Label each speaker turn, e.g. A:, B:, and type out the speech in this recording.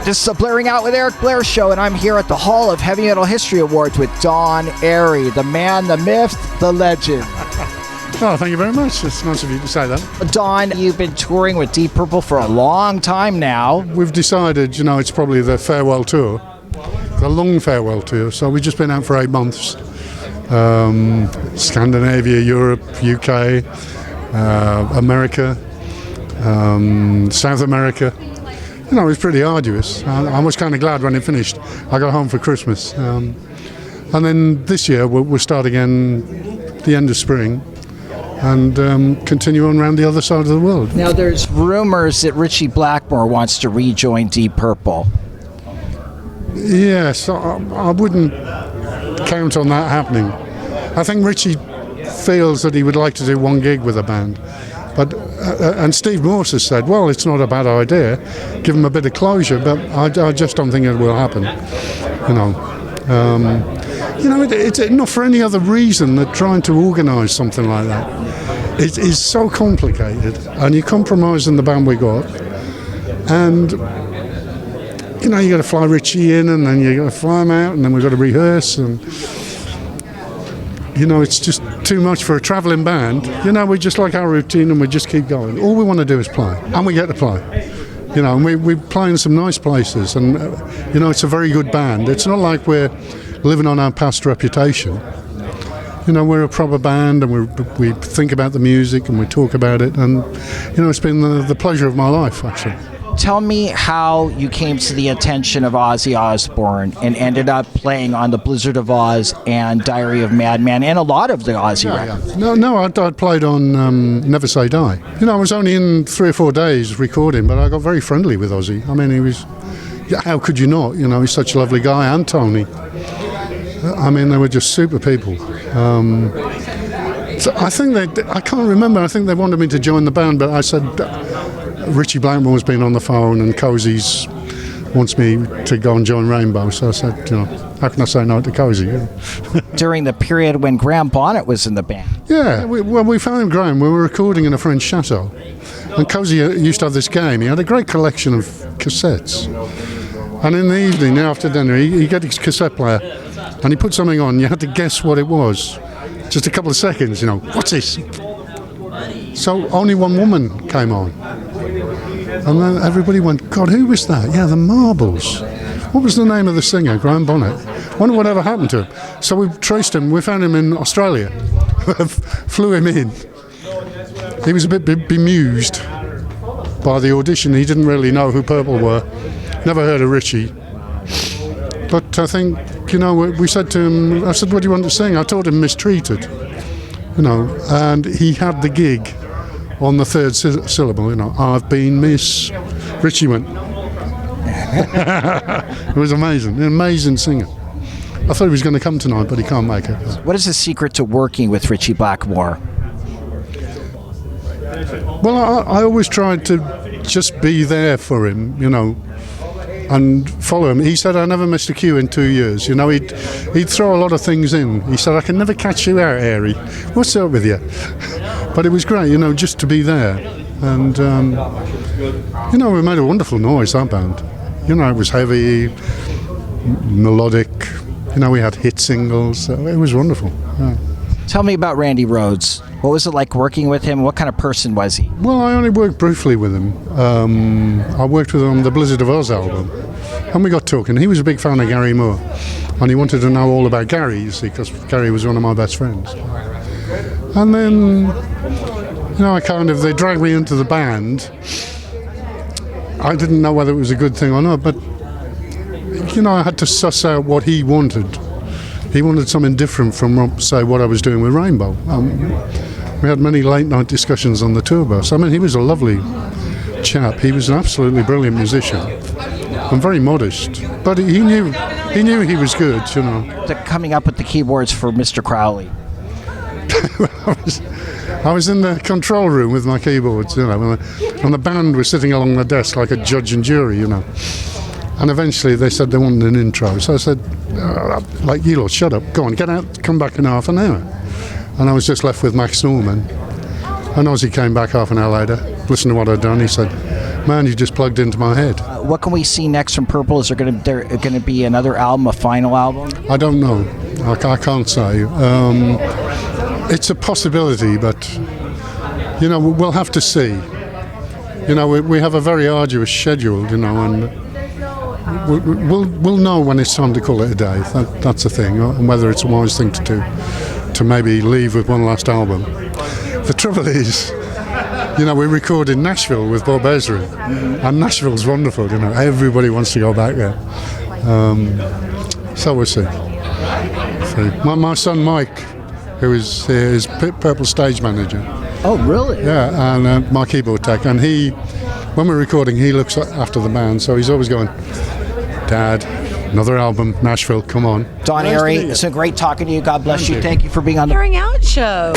A: This is a Blairing Out with Eric Blair show, and I'm here at the Hall of Heavy Metal History Awards with Don Airey, the man, the myth, the legend.
B: Oh, thank you very much. It's nice of you to say that.
A: Don, you've been touring with Deep Purple for a long time now.
B: We've decided, it's probably the farewell tour, the long farewell tour. So we've just been out for 8 months. Scandinavia, Europe, UK, America, South America. It was pretty arduous. I was kind of glad when it finished. I got home for Christmas. And then this year we'll start again the end of spring and continue on around the other side of the world.
A: Now there's rumors that Ritchie Blackmore wants to rejoin Deep Purple.
B: Yes, I wouldn't count on that happening. I think Ritchie feels that he would like to do one gig with a band. But and Steve Morse has said, well, it's not a bad idea, give him a bit of closure, but I just don't think it will happen. It's not for any other reason than trying to organise something like that. It is so complicated, and you compromise in the band we got, and you got to fly Ritchie in, and then you got to fly him out, and then we've got to rehearse, and it's just too much for a travelling band. We just like our routine and we just keep going. All we want to do is play, and we get to play. And we play in some nice places, and it's a very good band. It's not like we're living on our past reputation. We're a proper band, and we think about the music and we talk about it, and it's been the pleasure of my life, actually.
A: Tell me how you came to the attention of Ozzy Osbourne and ended up playing on The Blizzard of Oz and Diary of Madman and a lot of the Ozzy records.
B: Yeah. No, I'd played on Never Say Die. I was only in 3 or 4 days recording, but I got very friendly with Ozzy. I mean, he was, how could you not? He's such a lovely guy, and Tony. I mean, they were just super people. So I think I can't remember, I think they wanted me to join the band, but I said, Ritchie Blackmore's been on the phone and Cozy's wants me to go and join Rainbow. So I said, how can I say no to Cozy?
A: During the period when Graham Bonnet was in the band.
B: Yeah, we found Graham. We were recording in a French chateau. And Cozy used to have this game. He had a great collection of cassettes. And in the evening, after dinner, he'd get his cassette player and he put something on. You had to guess what it was. Just a couple of seconds, what's this? So only one woman came on. And then everybody went, God, who was that? Yeah, the Marbles. What was the name of the singer, Graham Bonnet? Wonder whatever happened to him. So we traced him. We found him in Australia. Flew him in. He was a bit bemused by the audition. He didn't really know who Purple were. Never heard of Ritchie. But I think, we said to him, I said, what do you want to sing? I told him Mistreated. And he had the gig on the third syllable, I've been Miss. Ritchie went. It was amazing, an amazing singer. I thought he was going to come tonight, but he can't make it.
A: What is the secret to working with Ritchie Blackmore?
B: Well, I always tried to just be there for him, and follow him. He said I never missed a cue in 2 years. He'd throw a lot of things in. He said, I can never catch you out, Airey. What's up with you? But it was great, just to be there. And, we made a wonderful noise, that band. It was heavy, melodic. We had hit singles. So it was wonderful. Yeah.
A: Tell me about Randy Rhoads. What was it like working with him? What kind of person was he?
B: Well, I only worked briefly with him. I worked with him on the Blizzard of Oz album. And we got talking. He was a big fan of Gary Moore. And he wanted to know all about Gary, you see, because Gary was one of my best friends. And then, they dragged me into the band. I didn't know whether it was a good thing or not, but, I had to suss out what he wanted. He wanted something different from, say, what I was doing with Rainbow. We had many late-night discussions on the tour bus. I mean, he was a lovely chap. He was an absolutely brilliant musician and very modest. But he knew he was good,
A: Coming up with the keyboards for Mr. Crowley.
B: I was in the control room with my keyboards, and the band was sitting along the desk like a judge and jury, And eventually they said they wanted an intro. So I said, you lot, shut up, go on, get out, come back in half an hour. And I was just left with Max Norman. And Ozzy came back half an hour later, listened to what I'd done. He said, man, you just plugged into my head.
A: What can we see next from Purple? Is there going to be another album, a final album?
B: I don't know. I can't say. It's a possibility, but we'll have to see. We have a very arduous schedule, and we'll know when it's time to call it a day. That's the thing, and whether it's a wise thing to do to maybe leave with one last album. The trouble is, we record in Nashville with Bob Ezrin, and Nashville's wonderful. Everybody wants to go back there. So we'll see. My son Mike, who is here, is Purple stage manager.
A: Oh, really?
B: Yeah, and my keyboard tech. And when we're recording, he looks after the band, so he's always going, Dad, another album, Nashville, come on.
A: Don Airey, it's been great talking to you. God bless you. Thank you for being on the
C: Airing Out Show.